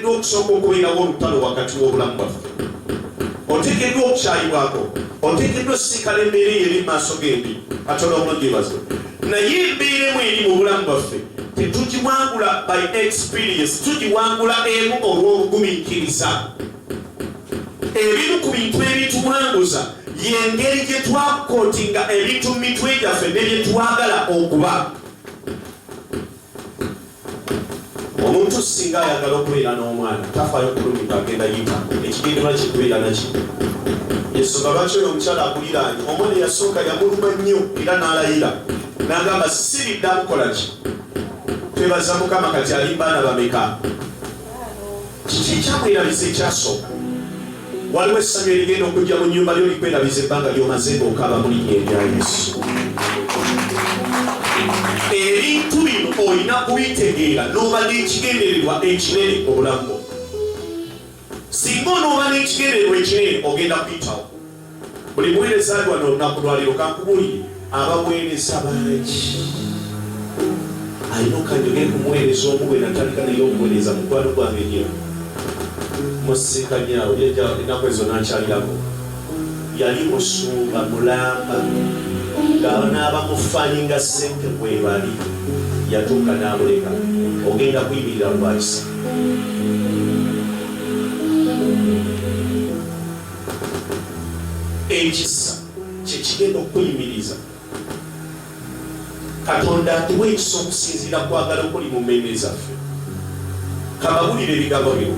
oteekeddwa okusooka okubeerawo olutalo wakati w'obulamu bwaffe, oteekeddwa okukyayibwako, oteekeddwa osisikala embeera eri maaso g'embi. Katonda omulungi yeebazibwe. Naye embeera emu eri mu bulamu bwaffe tetugiwangula by experience, tugiwangula emu olw'obugumiikiriza. Ebimu ku bintu ebituwanguza y'engeri gye twakootinga ebintu mu mitwe gyaffe ne bye twagala okuba. Omuntu singa ayagala okubeera n'omwana tafaayo kulumika agenda yita ekigendererwa kyekubeera naki. Yesonga lwaki oyo omukyala akuliraanye omwana eyasooka yamuluma nnyo era n'alayira n'agamba siridda kukola ki. Twebaza Mukama kati ali baana bameka. Kiki ekyamwerabiza ekyasooka? Waliwo essanyu erigenda okujja mu nnyumba lyo likwerabiza ebbanga ly'omaze ng'okaaba mu linnya erya Yesu. Ebintu bino olina kubitegeera n'oba n'ekigendererwa ekinene obulamu bwo. Singa onooba n'ekigendererwa ekinene ogenda kuyitawo. Buli muweereza ali wano olunaku lwaleero kankubuulire abaweereza bangi. Alina okanjogere ku muweereza omu gwe natandika naye omuweereza mukwano gwange nnyo. Musinkanyaawo ennaku ezo nakyalirako. Yali musumba mulamba ng'anaaba mufaninga ssente bwe bali. Yatuuka n'amuleka ogenda kuyimirira lwakisa. Ekisa kye kigenda okukuyimiriza. Katonda atuwa ekisa okusinziira kwagala okuli mu mmeeme zaffe. Kababulire ebigambo bino.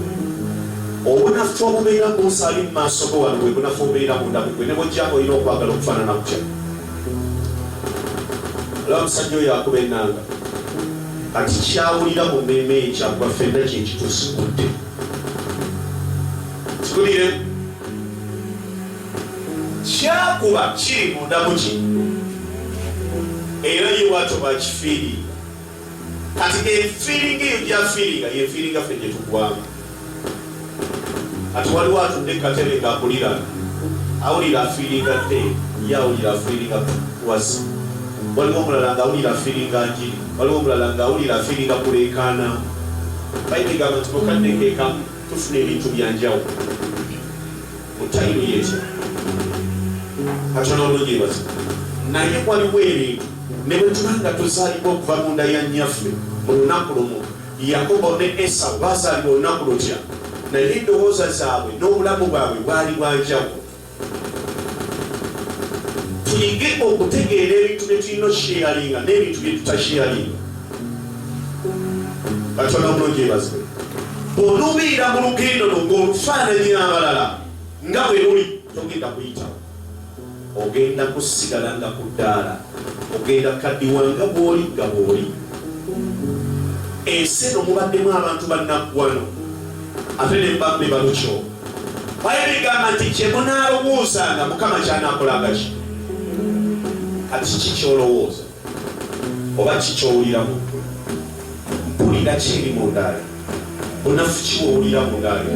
Obunafu obubeera bw'osaali mu maaso go wano bwe bunafu obubeera munda mugwe ne bw'ojjako olina okwagala okufaanana kutya. Olaba omusajja oyo akuba ennanga kati kyawulira mu mmeeme ye kyakuba ffenna kyekitusikudde. Kikulire kyakuba kiri munda mu ki era ye bw'atyo bwakifiirira. Kati efiiringa eyo gyafiiringa yefiiringa ffe gye tugwamu. Ati waliwo atudde katebe ng'akulira awulira afiiringa dde ye awulira afiiringa wasi. Waliwo omulala ng'awulira afiiringa njiri, waliwo omulala ng'awulira afiiringa kuleekaana. Bayibuli egamba nti mukadde keekamu tufuna ebintu byanjawulo mu tayiro yeetya. Katonda omulungi yeebazibwe. Naye waliwo ebintu ne bwe tuba nga tuzaalibwa okuva mu nda ya nnyaffe mu lunaku lumu. Yakobo ne Esawu baazaalibwa olunaku lutya, naye endowooza zaabwe n'obulamu bwabwe bwali bwanjawulo. Tuyige okutegeera ebintu bye tulina okusheyalinga n'ebintu bye tutasheyalinga. Katonda omulungi yeebazibwe. Bw'onoobeera mu lugendo lwo ng'olufaananyi abalala nga bwe luli togenda kuyitawo. Ogenda kusigala nga ku ddaala, ogenda kaddiwa nga bw'oli nga bw'oli. Ensi eno mubaddemu abantu bannaggwano ate ne mbambe balukyo. Bayibuli egamba nti kye munaalowoozanga Mukama ky'anaakolanga ki. Kati kiki ky'olowooza oba kiki ky'owuliramu? Mpulira kiri mu ndaali, bunafu ki bw'owulira mu ndaali?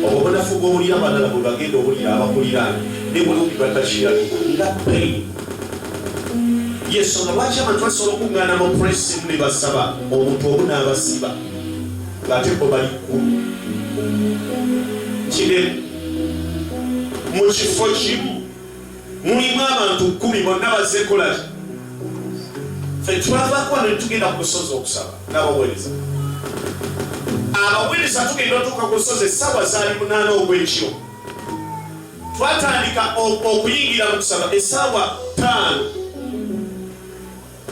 Obwo bunafu bw'owulira balala bwe bagenda owulira abakuliraani ne bulungi batakirali nga pain. Yensonga lwaki abantu basobola okuŋŋaana mu pulesi ne basaba omuntu omu n'abasiba ng'ate bo bali kkumi. Kiremu mu kifo kimu mulimu abantu 10 bonna bazze kola ki. Ffe twavaako wano ne tugenda ku lusozi okusaba n'abaweereza. Abaweereza tugenda otuuka ku lusozi essaawa zaali 8 ogw'ekiro. Twatandika okuyingira mu kusaba essaawa 5.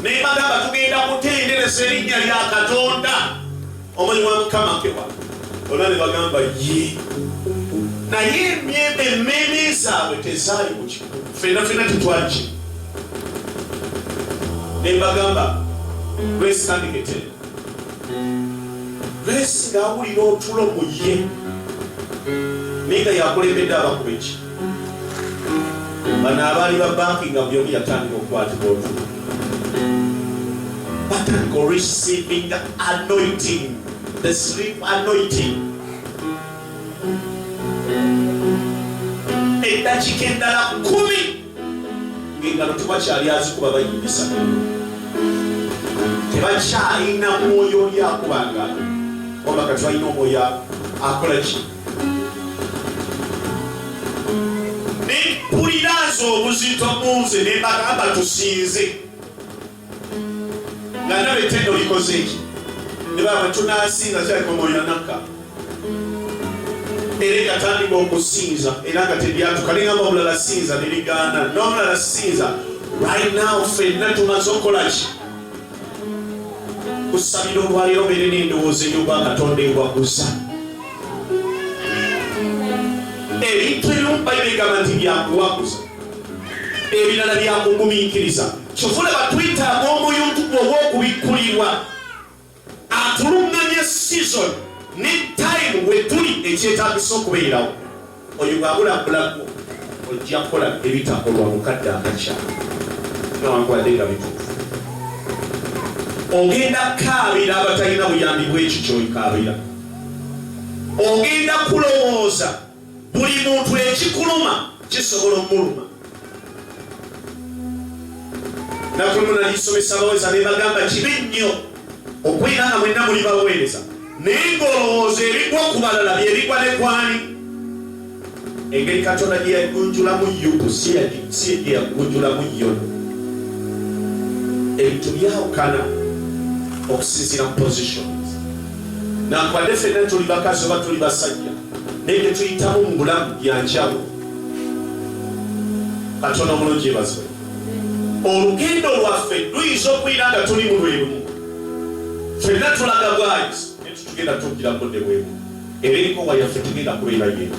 Ne bagamba tugenda kutendereza erinnya lya Katonda omulimu wa Mukama kewa. Olwa ne bagamba ye. Naye emmeeme zaabwe tezaali mu kimu. Ffenna tetwali kimu. Ne bagamba Grace tandikete. Grace ng'awulira otulo mu ye. Naye nga yakulembedde abakuba eki. Bano abaali ba banki nga buli omu yatandika okukwatibwa otulo. Batandika receiving the anointing, the sleep anointing. Eddakiika endala 10 ng'engalo tebakyali azikuba bayimbisa. Tebakyalina mwoyo oli akubanga wabula kati balina omwoyo akola ki nempuliraza obuzito munze nembagamba tusinze nga nabe ettendo likoze eki ne baba tunasinza kyakomolera nakka era gatandika okusinza era nga tebyatuka nengamba omulala sinza neligaana n'omulala sinza right now ffenna tumaze okukola ki kusabira olwaliro bere n'endowooza eyoba katonda ewaguza ebintu ebimu bayibuli egamba nti byakuwaguza ebirala byakugumiikiriza kyovula batwetaaga omuyuntu gw'ow'okubikkulirwa atuluŋŋanya season ne time wetuli ekyetaagisa okubeerawo oyo bwabulabulago ojja kukola ebitakolwa mukadde akakyalo nawankwadde nga bituufu ogenda kaabira abatalina buyambi bwekyo kyoyikaabira ogenda kulowooza buli muntu ekikuluma kisobola omuluma nakulumu nalisomesa abaweza nebagamba kibi nnyo okwera nga mwenna muli baweereza naye ng'olowooza ebigwa ku balala byebigwa ne kwani engeri katonda gye yagunjulamu yubu si gye yagunjulamu yona ebintu byawukana okusinziira mu positions nakwadde ffenna tuli bakazi oba tuli basajja naye bye tuyitamu mu bulamu byanjawulo katonda omulungi ebazibwe olugendo lwaffe luyinza okwira nga tuli mu lwerumu ffenna tulaga bwayisi ne tutugenda tukkira budde bweru era eriko wayaffe tugenda kubeera yeno